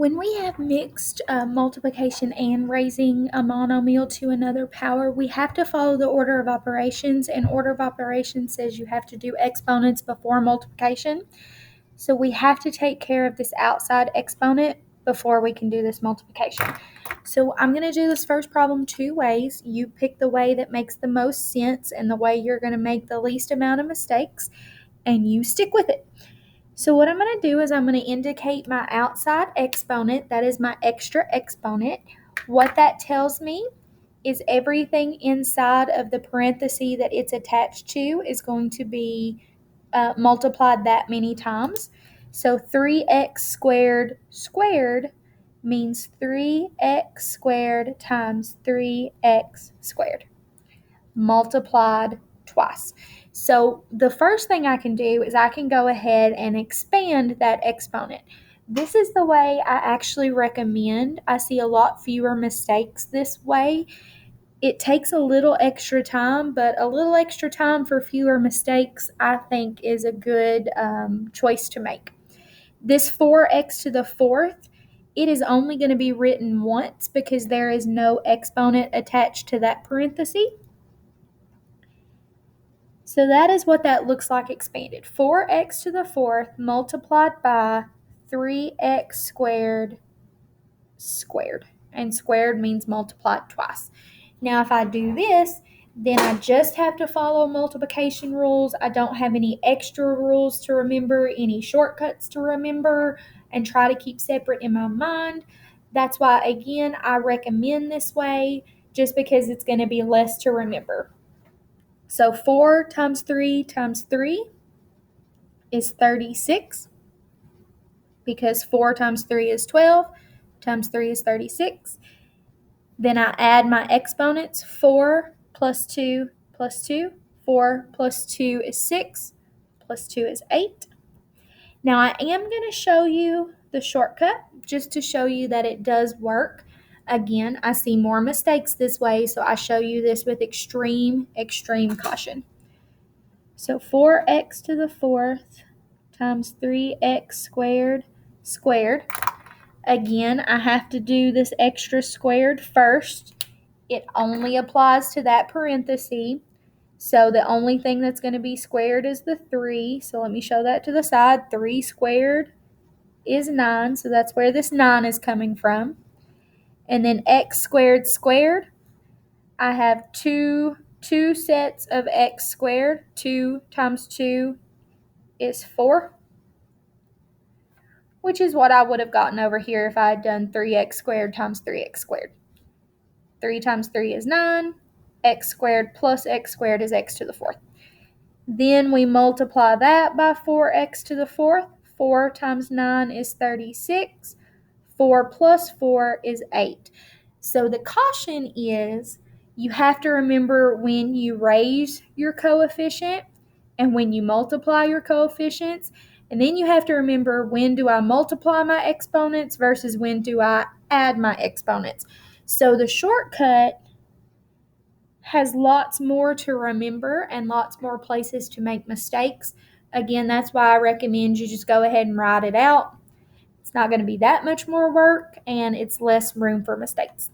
When we have mixed multiplication and raising a monomial to another power, we have to follow the order of operations, and order of operations says you have to do exponents before multiplication. So we have to take care of this outside exponent before we can do this multiplication. So I'm going to do this first problem two ways. You pick the way that makes the most sense and the way you're going to make the least amount of mistakes, and you stick with it. So what I'm going to do is I'm going to indicate my outside exponent, that is my extra exponent. What that tells me is everything inside of the parenthesis that it's attached to is going to be multiplied that many times. So 3x squared squared means 3x squared times 3x squared, multiplied twice. So the first thing I can do is I can go ahead and expand that exponent. This is the way I actually recommend. I see a lot fewer mistakes this way. It takes a little extra time, but a little extra time for fewer mistakes, I think, is a good choice to make. This 4x to the fourth, it is only going to be written once because there is no exponent attached to that parenthesis. So that is what that looks like expanded. 4x to the fourth multiplied by 3x squared squared. And squared means multiplied twice. Now if I do this, then I just have to follow multiplication rules. I don't have any extra rules to remember, any shortcuts to remember, and try to keep separate in my mind. That's why, again, I recommend this way just because it's going to be less to remember. So 4 times 3 times 3 is 36, because 4 times 3 is 12, times 3 is 36. Then I add my exponents, 4 plus 2 plus 2. 4 plus 2 is 6, plus 2 is 8. Now I am going to show you the shortcut just to show you that it does work. Again, I see more mistakes this way, so I show you this with extreme caution. So 4x to the fourth times 3x squared squared. Again, I have to do this extra squared first. It only applies to that parenthesis. So the only thing that's going to be squared is the 3. So let me show that to the side. 3 squared is 9. So that's where this 9 is coming from. And then x squared squared, I have two sets of x squared. 2 times 2 is 4, which is what I would have gotten over here if I had done 3x squared times 3x squared. 3 times 3 is 9. X squared plus x squared is x to the fourth. Then we multiply that by 4x to the fourth. 4 times 9 is 36. 4 plus 4 is 8. So the caution is you have to remember when you raise your coefficient and when you multiply your coefficients. And then you have to remember, when do I multiply my exponents versus when do I add my exponents. So the shortcut has lots more to remember and lots more places to make mistakes. Again, that's why I recommend you just go ahead and write it out. It's not going to be that much more work, and it's less room for mistakes.